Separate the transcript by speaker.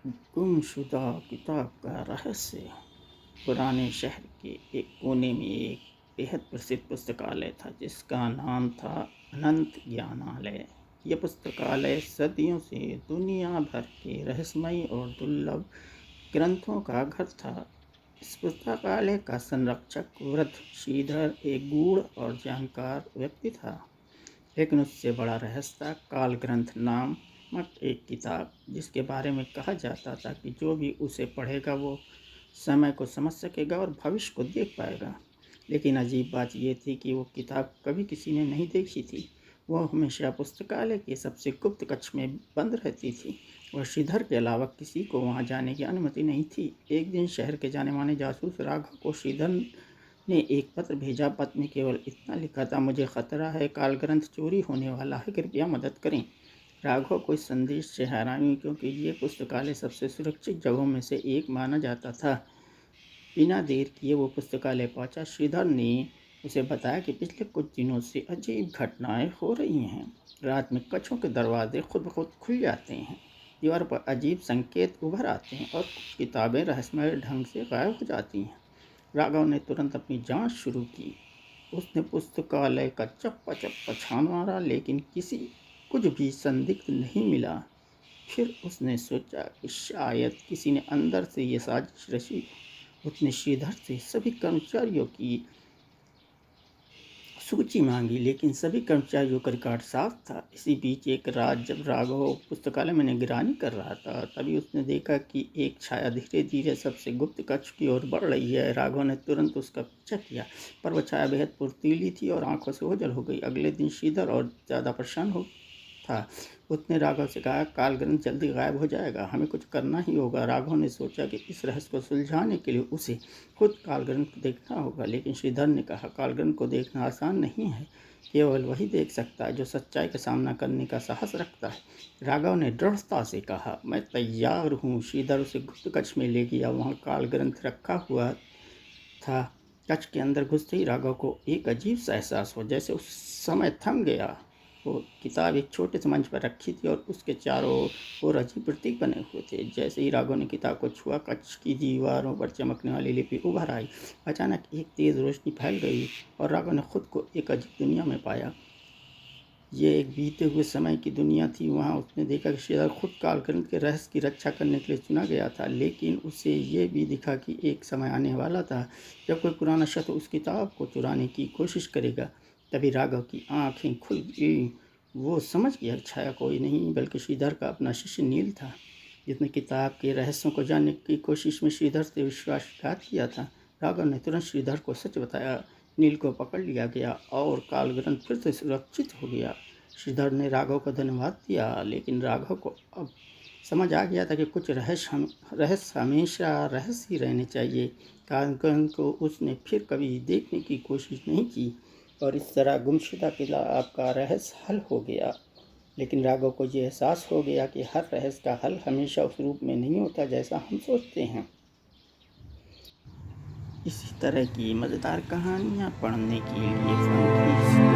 Speaker 1: गुमशुदा किताब का रहस्य। पुराने शहर के एक कोने में एक बेहद प्रसिद्ध पुस्तकालय था जिसका नाम था अनंत ज्ञानालय। यह पुस्तकालय सदियों से दुनिया भर के रहस्यमयी और दुर्लभ ग्रंथों का घर था। इस पुस्तकालय का संरक्षक वृद्ध श्रीधर एक गूढ़ और जानकार व्यक्ति था, लेकिन उससे बड़ा रहस्य था काल ग्रंथ नामक एक किताब, जिसके बारे में कहा जाता था कि जो भी उसे पढ़ेगा वो समय को समझ सकेगा और भविष्य को देख पाएगा। लेकिन अजीब बात यह थी कि वो किताब कभी किसी ने नहीं देखी थी। वह हमेशा पुस्तकालय के सबसे गुप्त कक्ष में बंद रहती थी और श्रीधर के अलावा किसी को वहां जाने की अनुमति नहीं थी। एक दिन शहर के जाने माने जासूस राघव को श्रीधर ने एक पत्र भेजा। पत्र में केवल इतना लिखा था, मुझे खतरा है, काल ग्रंथ चोरी होने वाला है, कृपया मदद करें। राघव को इस संदेश से हैरानी हुई, क्योंकि ये पुस्तकालय सबसे सुरक्षित जगहों में से एक माना जाता था। बिना देर किए वो पुस्तकालय पहुंचा। श्रीधर ने उसे बताया कि पिछले कुछ दिनों से अजीब घटनाएं हो रही हैं। रात में कक्षों के दरवाजे खुद ब खुद खुल जाते हैं, दीवार पर अजीब संकेत उभर आते हैं और कुछ किताबें रहस्यमय ढंग से गायब हो जाती हैं। राघव ने तुरंत अपनी जांच शुरू की। उसने पुस्तकालय का चप्पा चप्पा छान मारा, लेकिन कुछ भी संदिग्ध नहीं मिला। फिर उसने सोचा कि शायद किसी ने अंदर से ये साजिश रची। उसने श्रीधर से सभी कर्मचारियों की सूची मांगी, लेकिन सभी कर्मचारियों का रिकॉर्ड साफ था। इसी बीच एक रात जब राघव पुस्तकालय में निगरानी कर रहा था, तभी उसने देखा कि एक छाया धीरे धीरे सबसे गुप्त कक्ष की ओर बढ़ रही है। राघव ने तुरंत उसका पीछा किया, पर वह छाया बेहद फुर्तीली थी और आंखों से ओझल हो गई। अगले दिन श्रीधर और ज़्यादा परेशान हो था। उसने राघव से कहा, काल ग्रंथ जल्दी गायब हो जाएगा, हमें कुछ करना ही होगा। राघव ने सोचा कि इस रहस्य को सुलझाने के लिए उसे खुद काल ग्रंथ को देखना होगा, लेकिन श्रीधर ने कहा, काल ग्रंथ को देखना आसान नहीं है, केवल वही देख सकता है जो सच्चाई का सामना करने का साहस रखता है। राघव ने दृढ़ता से कहा, मैं तैयार हूँ। श्रीधर उसे गुप्त कक्ष में ले गया। वहाँ काल ग्रंथ रखा हुआ था। कक्ष के अंदर घुसते ही राघव को एक अजीब सा एहसास हुआ, जैसे उस समय थम गया। वो किताब एक छोटे से मंच पर रखी थी और उसके चारों ओर अजीब प्रतीक बने हुए थे। जैसे ही राघव ने किताब को छुआ, कक्ष की दीवारों पर चमकने वाली लिपि उभर आई। अचानक एक तेज रोशनी फैल गई और राघव ने खुद को एक अजीब दुनिया में पाया। ये एक बीते हुए समय की दुनिया थी। वहाँ उसने देखा कि श्रीधर खुद काल ग्रंथ के रहस्य की रक्षा करने के लिए चुना गया था, लेकिन उसे ये भी दिखा कि एक समय आने वाला था जब कोई पुराना शत्रु उस किताब को चुराने की कोशिश करेगा। तभी राघव की आंखें खुल गई। वो समझ गया छाया कोई नहीं बल्कि श्रीधर का अपना शिष्य नील था, जिसने किताब के रहस्यों को जानने की कोशिश में श्रीधर से विश्वासघात किया था। राघव ने तुरंत श्रीधर को सच बताया। नील को पकड़ लिया गया और काल ग्रंथ फिर से सुरक्षित हो गया। श्रीधर ने राघव को धन्यवाद दिया, लेकिन राघव को अब समझ आ गया था कि कुछ रहस्य हमेशा रहस्य ही रहने चाहिए। काल ग्रंथ को उसने फिर कभी देखने की कोशिश नहीं की और इस तरह गुमशुदा किताब का रहस्य हल हो गया। लेकिन राघव को ये एहसास हो गया कि हर रहस्य का हल हमेशा उस रूप में नहीं होता जैसा हम सोचते हैं। इसी तरह की मज़ेदार कहानियाँ पढ़ने के लिए फंकी